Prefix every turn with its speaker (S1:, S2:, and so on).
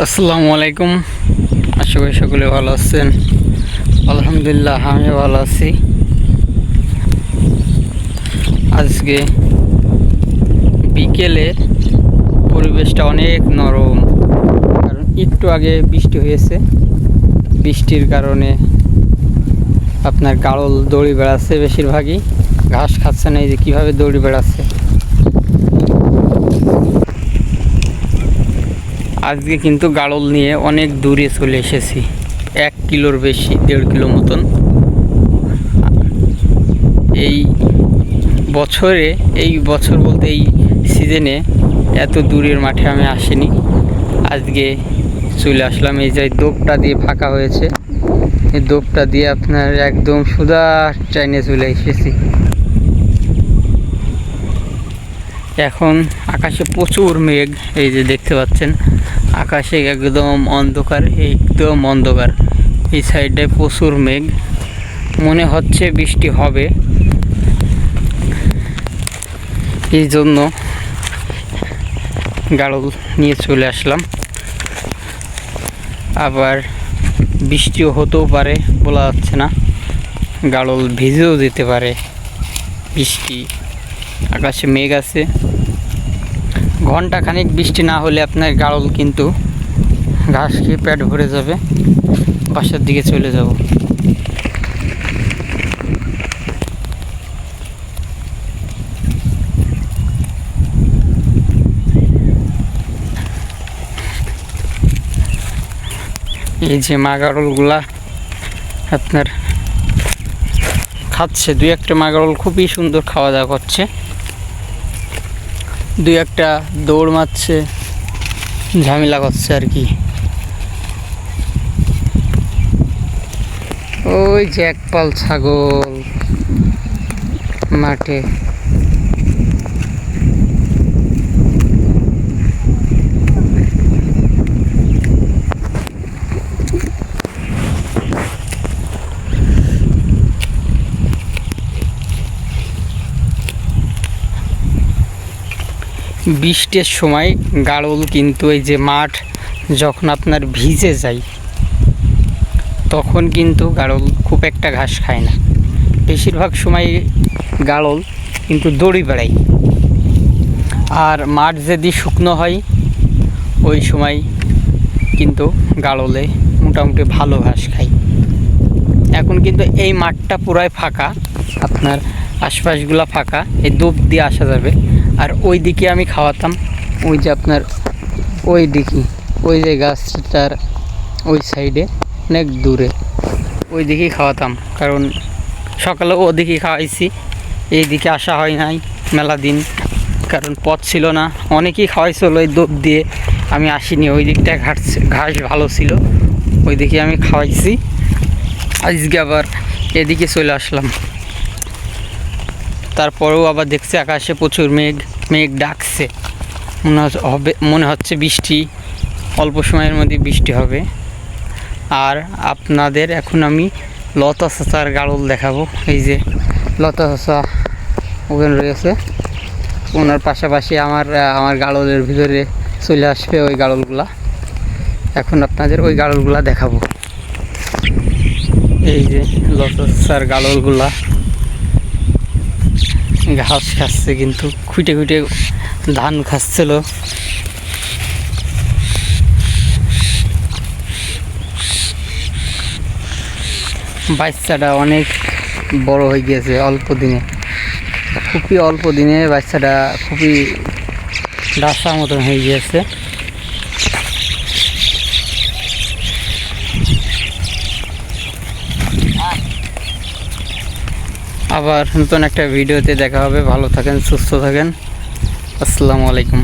S1: আসসালামু আলাইকুম। আশা করি সকলে ভালো আছেন। আলহামদুলিল্লাহ আমিও ভালো আছি। আজকে বিকেলে পরিবেশটা অনেক নরম, কারণ একটু আগে বৃষ্টি হয়েছে। বৃষ্টির কারণে আপনার গাড়ল দৌড়ি বেড়াচ্ছে, বেশিরভাগই ঘাস খাচ্ছে না। এই যে কীভাবে দৌড়ি বেড়াচ্ছে। আজকে কিন্তু গাড়ল নিয়ে অনেক দূরে চলে এসেছি, 1 কিলোর বেশি, 1.5 কিলো মতন। এই বছর বলতে এই সিজনে এত দূরের মাঠে আমি আসিনি। আজকে চলে আসলাম। এই যে দোপটা দিয়ে ফাঁকা হয়েছে, এই দোপটা দিয়ে আপনার একদম সুদা ট্রেনে চলে এসেছি। এখন আকাশে প্রচুর মেঘ, এই যে দেখতে পাচ্ছেন আকাশে একদম অন্ধকার, একদম অন্ধকার। এই সাইডটায় প্রচুর মেঘ, মনে হচ্ছে বৃষ্টি হবে। এই জন্য গাড়ল নিয়ে চলে আসলাম। আবার বৃষ্টিও হতেও পারে, বলা যাচ্ছে না। গাড়ল ভিজেও যেতে পারে। বৃষ্টি, আকাশে মেঘ আছে। ঘন্টাখানেক বৃষ্টি না হলে আপনার গাড়ল কিন্তু ঘাস খেয়ে পেট ভরে যাবে। বাসার দিকে চলে যাব। এই যে মা গাড়লগুলা আপনার খাচ্ছে, 2-1টা মা গাড়ল খুবই সুন্দর খাওয়া দাওয়া করছে। 2-1টা দৌড় মারছে, ঝামেলা করছে আর কি। ওই যে একপাল ছাগল মাঠে। বৃষ্টির সময় গাড়ল কিন্তু এই যে মাঠ যখন আপনার ভিজে যায়, তখন কিন্তু গাড়ল খুব একটা ঘাস খায় না। বেশিরভাগ সময় গাড়ল কিন্তু দড়ি বেড়ায়। আর মাঠ যদি শুকনো হয়, ওই সময় কিন্তু গাড়লে মোটামুটি ভালো ঘাস খায়। এখন কিন্তু এই মাঠটা পুরাই ফাঁকা, আপনার আশপাশগুলা ফাঁকা, এই দোপ দিয়ে আসা যাবে। আর ওই দিকে আমি খাওয়াতাম, ওই যে আপনার ওই দিকে, ওই যে গাছটার ওই সাইডে অনেক দূরে, ওই দিকেই খাওয়াতাম। কারণ সকালে ওদিকেই খাওয়াইছি, এই দিকে আসা হয় নাই মেলা দিন, কারণ পথ ছিল না। অনেকেই খাওয়াইছিল ওই দোপ দিয়ে, আমি আসিনি। ওই দিকটায় ঘাস ভালো ছিল, ওই দিকে আমি খাওয়াইছি। আজকে আবার এদিকে চলে আসলাম। তারপরেও আবার দেখছি আকাশে প্রচুর মেঘ ডাকছে। মনে হচ্ছে বৃষ্টি, অল্প সময়ের মধ্যে বৃষ্টি হবে। আর আপনাদের এখন আমি লতা চাচার গাড়ল দেখাবো। এই যে লতা চাচা ওখানে রয়েছে, ওনার পাশাপাশি আমার গাড়লের ভিতরে চলে আসবে ওই গাড়লগুলা। এখন আপনাদের ওই গাড়লগুলা দেখাবো। এই যে লতা চাচার গাড়লগুলা ঘাস খাচ্ছে, কিন্তু খুঁটে খুঁটে ধান খাচ্ছিল। বাচ্চাটা অনেক বড় হয়ে গিয়েছে অল্প দিনে, খুবই অল্প দিনে বাচ্চাটা খুবই ডাসার মতন হয়ে গিয়েছে। আবার নতুন একটা ভিডিওতে দেখা হবে। ভালো থাকেন, সুস্থ থাকেন। আসসালামু আলাইকুম।